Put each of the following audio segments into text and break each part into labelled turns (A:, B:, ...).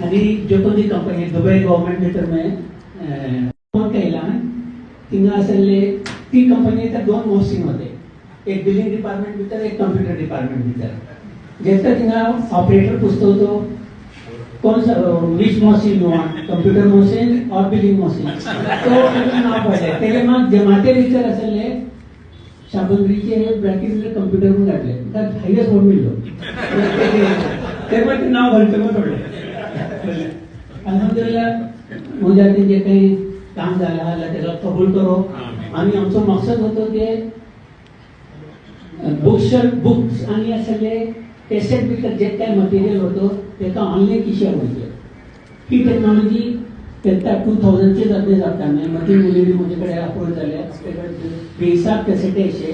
A: आणि जो कोणी कंपनी दुबई गव्हर्नमेंट भितर में फोन केला थिंगा असले ती कंपनी तर दोन मोसिंग होते, एक बिलिंग डिपार्टमेंट भितर एक कंप्यूटर डिपार्टमेंट भितर जेता थिंगा ऑपरेटर पूछतो तो कौन सा which machine you want, computer machine और बिलिंग मशीन, तो नाव पडले तेले मग जमाते विचार असले शाबंगरीचे ब्रॅकेट कंप्यूटर म्हणून घातले तर हायस्ट बोर्ड मिळलो ते पण नाव घालतो मग थोडे अल्हम्दुलिल्लाह म्हणजे जे काही काम झालं त्याला कबूल करो आणि आमचं मकसद होतं ते बुक्स आणि असले टेस्टेड भितर जे काही मटेरियल होतं त्याचा ऑनलाईन किशोर म्हणजे ही टेक्नॉलॉजी त्याचा 2000चे दरम्यान जाताना मधी मुलींनी माझ्याकडे अप्रोच झाले आपल्याकडे बेसात कॅसेट असे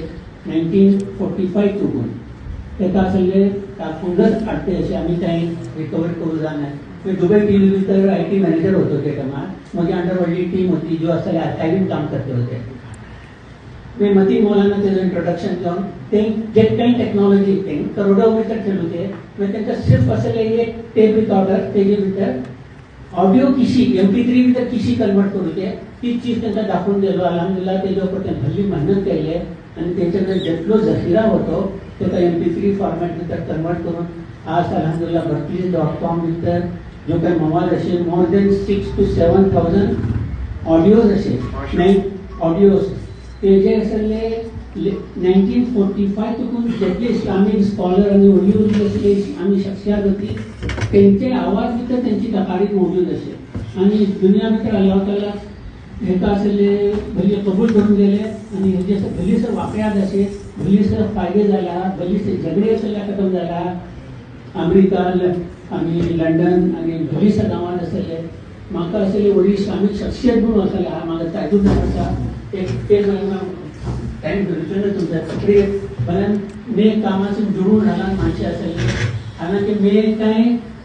A: 1945 टू त्याचा असले कापूनच काढते असे आम्ही काही रिकवर करू जाणार मी दुबई टीव्ही भितर IT मॅनेजर होतो ते कामात माझी अंडरवर्ल्डची टीम होती जो असले आर्काइविंग काम करते होते मी मती मौलाना त्याचं इंट्रोडक्शन जाऊन ते जे काही टेक्नॉलॉजी ते करोडो भितर ठेवले होते मी त्यांचा सिर्फ असले एक टेप रिकॉर्डर त्याचे भितर ऑडिओ किशी MP3 भितर किशी कन्वर्ट करू ते ती चीज त्यांना दाखवून दिलो अल्हम्दुलिल्लाह त्याच्यावर त्यांनी भली मेहनत केली आणि त्यांच्याकडे जेटलो जखीरा होतो त्याचा MP3 फॉर्मॅट भितर कन्वर्ट करून आज अल्हम्दुलिल्लाह Berkeley.com भितर जो काही मवाद असे मोर देन 6,000 to 7,000 ऑडिओज असे नाही ऑडिओज ते जे असले 1945 तुकून जेटले इस्लामिक स्कॉलर आणि ओलिओज असले आम्ही शख्सियत होती त्यांचे आवाज भितर त्यांची तकारीर मौजूद असे आणि दुनिया भितर अल्लाह ताला हेका असले भली कबूल करून दिले आणि हे भलीसर वाकयात असे भलीसर फायदे झाला भलीसर झगडे असले खतम झाला अमेरिका आणि लंडन आणि भलीसर गावात असले म्हाका असले व्हडी इस्लामिक शख्सियत म्हणून असले हा माझा ताजुद्दीनाचा एक ते टाइम भेटतो ना तुमच्या कपडे पण मी कामासून जुळून राहिला माणसे असले आणि की मी काय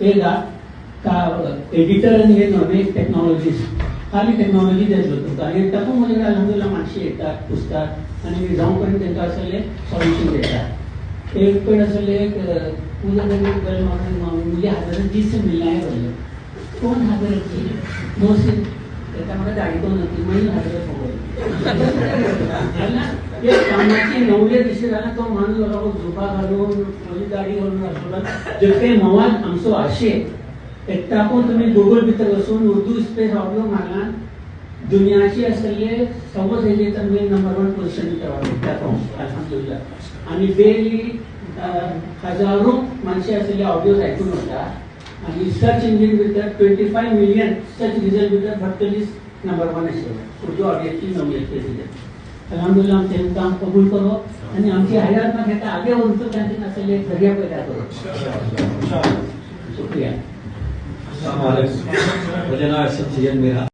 A: एक का एडिटर आणि हे नव्हे टेक्नॉलॉजिस्ट खाली टेक्नॉलॉजी देत होतो आणि टाकून म्हणजे अल्हम्दुलिल्लाह माणसे येतात पुसतात आणि मी जाऊनपर्यंत त्यांना असले सॉल्युशन देतात एक पण असले मुझे मुझे हजरत से मिलना है बोले कौन हजरत जी मोहसिन त्याच्यामध्ये दाढी कोण होती मी हजरत हो गई कामाची नवले दिशे झाला तो माणूस बघा झोपा घालून माझी दाढी घालून असतो जे काही मवाद आमचो आशे एक टाकून तुम्ही गुगल भितर बसून उर्दू स्पेस ऑडिओ मारला दुनियाची असलेले समज येते तर मी नंबर 1 पोझिशन करावं अल्हम्दुलिल्लाह आणि डेली हजारो माणसे असलेले ऑडिओज ऐकून होतात आणि सर्च इंजिन भितर 25 मिलियन सर्च रिझल्ट भितर भटकलीस नंबर 1 असेल उर्दू ऑडिओची नवलेचे रिझल्ट अल्हम्दुलिल्लाह आमचे काम कबूल करो आणि आमची हयात में घेता आगे उनतो त्यांचे असलेले जरिया पैदा करो शुक्रिया
B: हमारे वजना मेरा